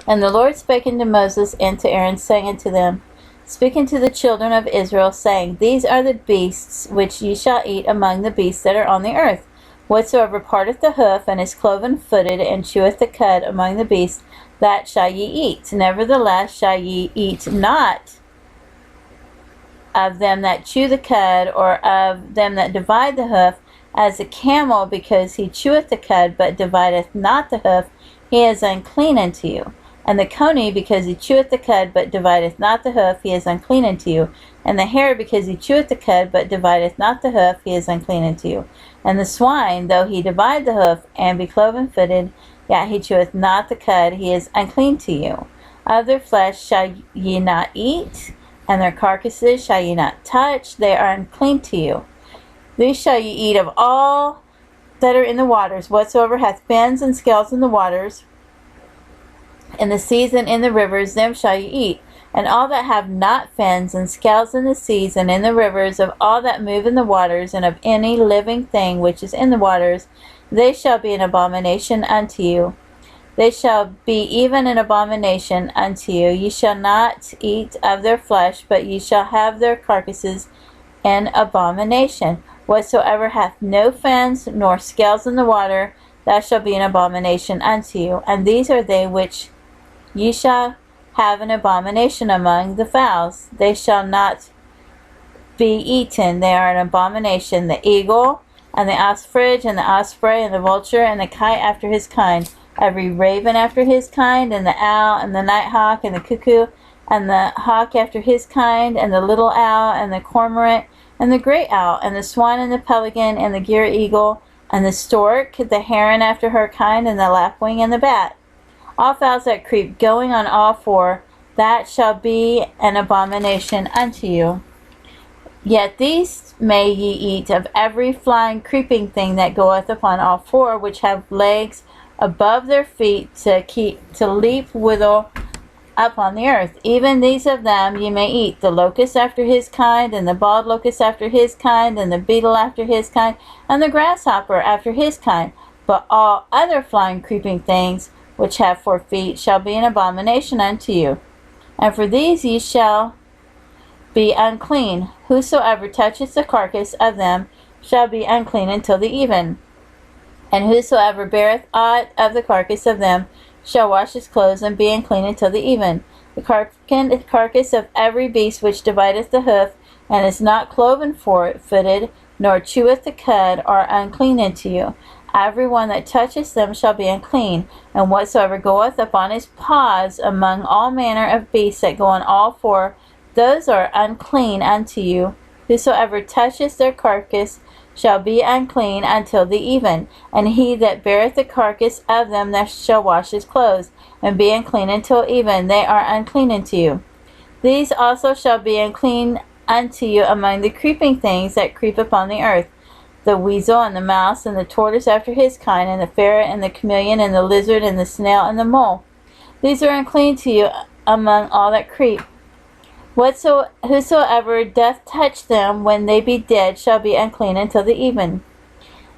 And the Lord spake unto Moses and to Aaron, saying unto them, Speak unto the children of Israel, saying, These are the beasts which ye shall eat among the beasts that are on the earth. Whatsoever parteth the hoof, and is cloven-footed, and cheweth the cud among the beasts, that shall ye eat. Nevertheless shall ye eat not of them that chew the cud, or of them that divide the hoof, as the camel, because he cheweth the cud, but divideth not the hoof, he is unclean unto you. And the coney, because he cheweth the cud, but divideth not the hoof, he is unclean unto you. And the hare, because he cheweth the cud, but divideth not the hoof, he is unclean unto you. And the swine, though he divide the hoof, and be cloven-footed, yet he cheweth not the cud, he is unclean to you. Of their flesh shall ye not eat, and their carcasses shall ye not touch, they are unclean to you. These shall ye eat of all that are in the waters, whatsoever hath fins and scales in the waters, in the seas and in the rivers, them shall ye eat. And all that have not fins and scales in the seas and in the rivers, of all that move in the waters, and of any living thing which is in the waters, they shall be an abomination unto you. They shall be even an abomination unto you. Ye shall not eat of their flesh, but ye shall have their carcasses an abomination. Whatsoever hath no fins nor scales in the water, that shall be an abomination unto you. And these are they which ye shall have an abomination among the fowls. They shall not be eaten. They are an abomination. The eagle, and the ostrich, and the osprey, and the vulture, and the kite after his kind. Every raven after his kind, and the owl, and the nighthawk, and the cuckoo, and the hawk after his kind, and the little owl, and the cormorant, and the great owl, and the swan, and the pelican, and the gier eagle, and the stork, the heron after her kind, and the lapwing, and the bat. All fowls that creep, going on all four, that shall be an abomination unto you. Yet these may ye eat of every flying, creeping thing that goeth upon all four, which have legs above their feet to leap withal upon the earth. Even these of them ye may eat, the locust after his kind, and the bald locust after his kind, and the beetle after his kind, and the grasshopper after his kind. But all other flying, creeping things which have 4 feet shall be an abomination unto you. And for these ye shall be unclean. Whosoever toucheth the carcass of them shall be unclean until the even. And whosoever beareth aught of the carcass of them shall wash his clothes, and be unclean until the even. The carcass of every beast which divideth the hoof, and is not cloven-footed, nor cheweth the cud, are unclean unto you. Every one that toucheth them shall be unclean. And whatsoever goeth upon his paws among all manner of beasts that go on all four, those are unclean unto you. Whosoever toucheth their carcass shall be unclean until the even. And he that beareth the carcass of them that shall wash his clothes, and be unclean until even. They are unclean unto you. These also shall be unclean unto you among the creeping things that creep upon the earth, the weasel, and the mouse, and the tortoise after his kind, and the ferret, and the chameleon, and the lizard, and the snail, and the mole. These are unclean to you among all that creep. Whosoever doth touch them when they be dead shall be unclean until the even.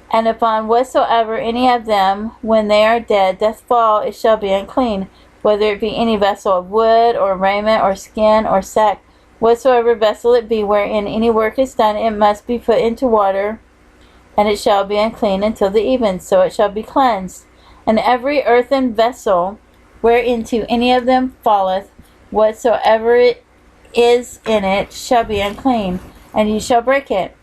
And upon whatsoever any of them, when they are dead, doth fall, it shall be unclean, whether it be any vessel of wood, or raiment, or skin, or sack. Whatsoever vessel it be wherein any work is done, it must be put into water, and it shall be unclean until the even, so it shall be cleansed. And every earthen vessel whereinto any of them falleth, whatsoever it is in it shall be unclean, and ye shall break it.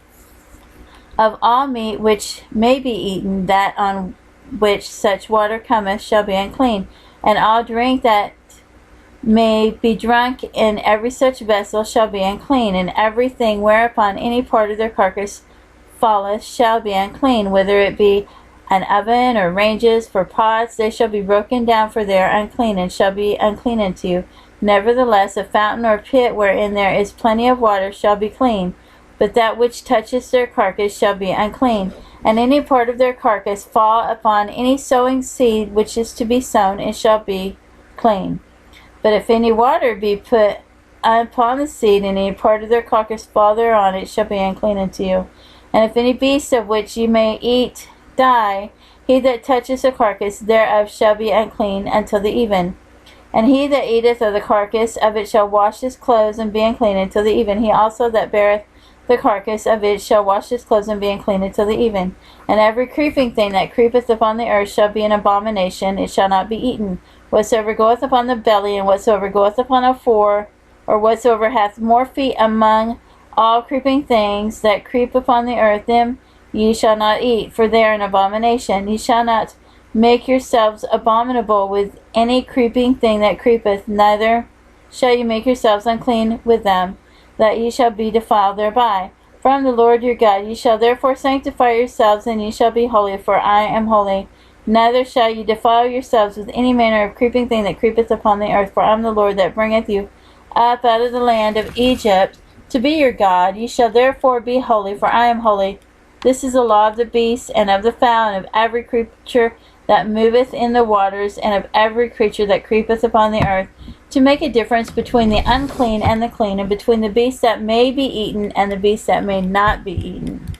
Of all meat which may be eaten, that on which such water cometh shall be unclean, and all drink that may be drunk in every such vessel shall be unclean, and everything whereupon any part of their carcass falleth shall be unclean, whether it be an oven or ranges for pots, they shall be broken down, for they are unclean, and shall be unclean unto you. Nevertheless, a fountain or pit wherein there is plenty of water shall be clean, but that which touches their carcass shall be unclean. And any part of their carcass fall upon any sowing seed which is to be sown, it shall be clean. But if any water be put upon the seed, and any part of their carcass fall thereon, it shall be unclean unto you. And if any beast of which ye may eat die, he that touches the carcass thereof shall be unclean until the even. And he that eateth of the carcass of it shall wash his clothes and be unclean until the even. He also that beareth the carcass of it shall wash his clothes and be unclean until the even. And every creeping thing that creepeth upon the earth shall be an abomination, it shall not be eaten. Whatsoever goeth upon the belly, and whatsoever goeth upon a four, or whatsoever hath more feet among all creeping things that creep upon the earth, them ye shall not eat, for they are an abomination. Ye shall not make yourselves abominable with any creeping thing that creepeth, neither shall you make yourselves unclean with them, that ye shall be defiled thereby. For I am the Lord your God. Ye shall therefore sanctify yourselves, and ye shall be holy, for I am holy. Neither shall ye defile yourselves with any manner of creeping thing that creepeth upon the earth, for I am the Lord that bringeth you up out of the land of Egypt to be your God. Ye shall therefore be holy, for I am holy. This is the law of the beast, and of the fowl, and of every creature that moveth in the waters, and of every creature that creepeth upon the earth, to make a difference between the unclean and the clean, and between the beast that may be eaten and the beast that may not be eaten.